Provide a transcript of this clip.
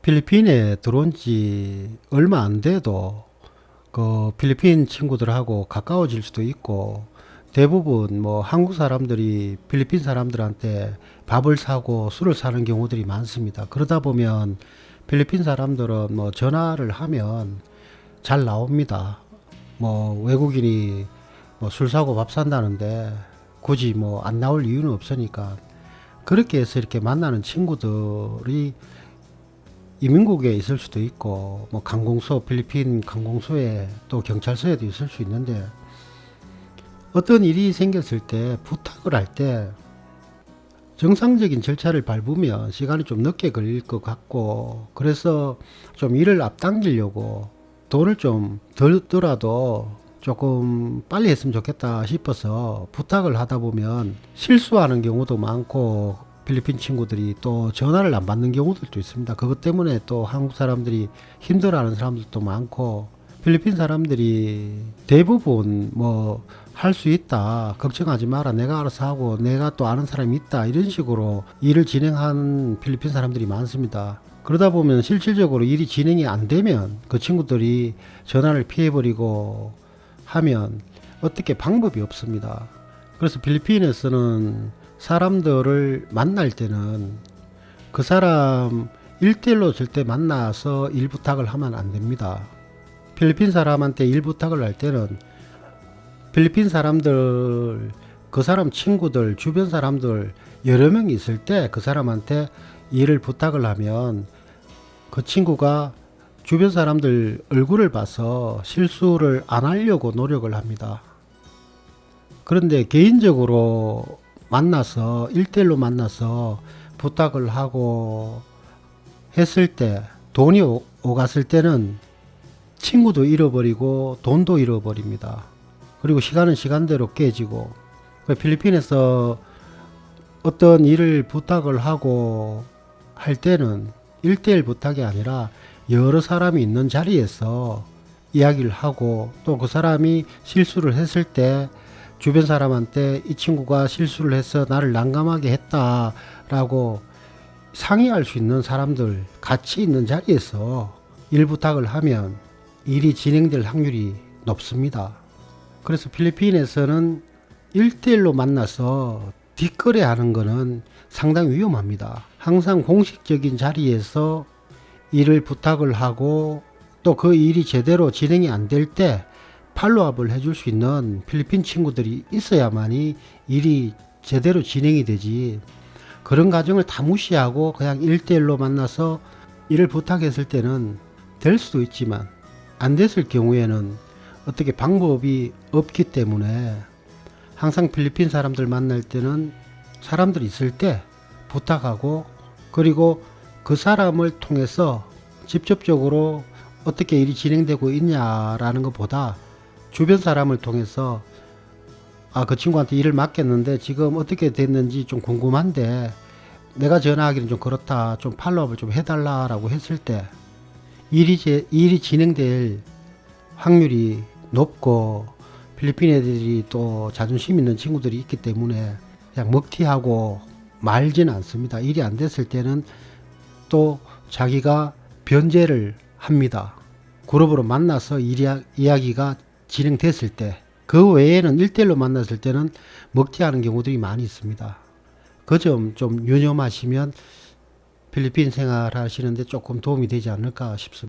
필리핀에 들어온 지 얼마 안 돼도 그 필리핀 친구들하고 가까워질 수도 있고, 대부분 뭐 한국 사람들이 필리핀 사람들한테 밥을 사고 술을 사는 경우들이 많습니다. 그러다 보면 필리핀 사람들은 뭐 전화를 하면 잘 나옵니다. 뭐 외국인이 뭐 술 사고 밥 산다는데 굳이 뭐 안 나올 이유는 없으니까, 그렇게 해서 이렇게 만나는 친구들이 이민국에 있을 수도 있고, 뭐 관공서, 필리핀 관공서에 또 경찰서에도 있을 수 있는데, 어떤 일이 생겼을 때 부탁을 할 때 정상적인 절차를 밟으면 시간이 좀 늦게 걸릴 것 같고, 그래서 좀 일을 앞당기려고 돈을 좀 덜 더라도 조금 빨리 했으면 좋겠다 싶어서 부탁을 하다 보면 실수하는 경우도 많고, 필리핀 친구들이 또 전화를 안 받는 경우들도 있습니다. 그것 때문에 또 한국 사람들이 힘들어하는 사람들도 많고, 필리핀 사람들이 대부분 뭐 할 수 있다, 걱정하지 마라, 내가 알아서 하고, 내가 또 아는 사람이 있다, 이런 식으로 일을 진행한 필리핀 사람들이 많습니다. 그러다 보면 실질적으로 일이 진행이 안 되면 그 친구들이 전화를 피해버리고 하면 어떻게 방법이 없습니다. 그래서 필리핀에서는 사람들을 만날 때는 그 사람 1대1로 절대 만나서 일 부탁을 하면 안 됩니다. 필리핀 사람한테 일 부탁을 할 때는 필리핀 사람들, 그 사람 친구들, 주변 사람들 여러 명이 있을 때 그 사람한테 일을 부탁을 하면 그 친구가 주변 사람들 얼굴을 봐서 실수를 안 하려고 노력을 합니다. 그런데 개인적으로 만나서 1대1로 만나서 부탁을 하고 했을 때, 돈이 오갔을 때는 친구도 잃어버리고 돈도 잃어버립니다. 그리고 시간은 시간대로 깨지고, 필리핀에서 어떤 일을 부탁을 하고 할 때는 1대1 부탁이 아니라 여러 사람이 있는 자리에서 이야기를 하고, 또 그 사람이 실수를 했을 때 주변 사람한테 이 친구가 실수를 해서 나를 난감하게 했다라고 상의할 수 있는 사람들 같이 있는 자리에서 일 부탁을 하면 일이 진행될 확률이 높습니다. 그래서 필리핀에서는 1대1로 만나서 뒷거래 하는 거는 상당히 위험합니다. 항상 공식적인 자리에서 일을 부탁을 하고, 또 그 일이 제대로 진행이 안 될 때 팔로업을 해줄 수 있는 필리핀 친구들이 있어야만이 일이 제대로 진행이 되지, 그런 과정을 다 무시하고 그냥 1대1로 만나서 일을 부탁했을 때는 될 수도 있지만 안 됐을 경우에는 어떻게 방법이 없기 때문에, 항상 필리핀 사람들 만날 때는 사람들이 있을 때 부탁하고, 그리고 그 사람을 통해서 직접적으로 어떻게 일이 진행되고 있냐라는 것보다 주변 사람을 통해서 그 친구한테 일을 맡겼는데 지금 어떻게 됐는지 좀 궁금한데 내가 전화하기는 좀 그렇다, 좀 팔로업을 좀 해달라라고 했을 때 일이 진행될 확률이 높고, 필리핀 애들이 또 자존심 있는 친구들이 있기 때문에 그냥 먹튀하고 말지는 않습니다. 일이 안 됐을 때는 또 자기가 변제를 합니다. 그룹으로 만나서 이야기가 진행됐을 때, 그 외에는 1대1로 만났을 때는 먹튀하는 경우들이 많이 있습니다. 그 점 좀 유념하시면 필리핀 생활 하시는데 조금 도움이 되지 않을까 싶습니다.